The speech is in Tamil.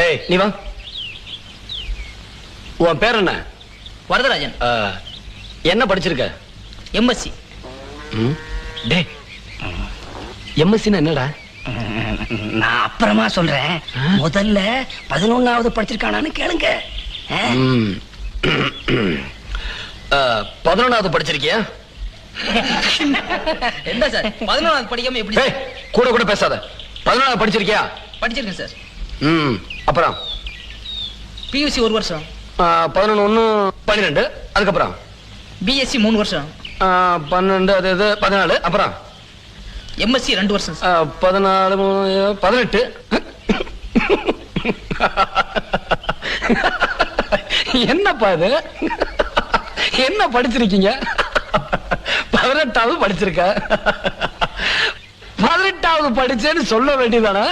ஏய் நீ வா. உன் பேர் என்ன? வரதராஜன். என்ன படிச்சிருக்க? எம்எஸ்சி. டே எம்எஸ்சின்னா என்னடா? நான் அப்புறமா சொல்றேன். முதல்ல 11வது படிச்சிருக்கானான்னு கேளுங்க. 11வது படிச்சிருக்கியா? என்ன சார் 11வது படிக்காம எப்படி? கூட கூட பேசாத. 11வது படிச்சிருக்கியா? படிச்சிருக்கேன் சார். அப்புறம் பியூசி 1 வருஷம். 11 1 12. அதுக்கப்புறம் பிஎஸ்சி 3 வருஷம். 12 அது 14. அப்புறம் எம்எஸ்சி 2 வருஷம். 14 18. என்னப்பா இது? என்ன படிச்சிருக்கீங்க? 18வது படிச்சிருக்க. 18வது படிச்சேன்னு சொல்ல வேண்டியதானே?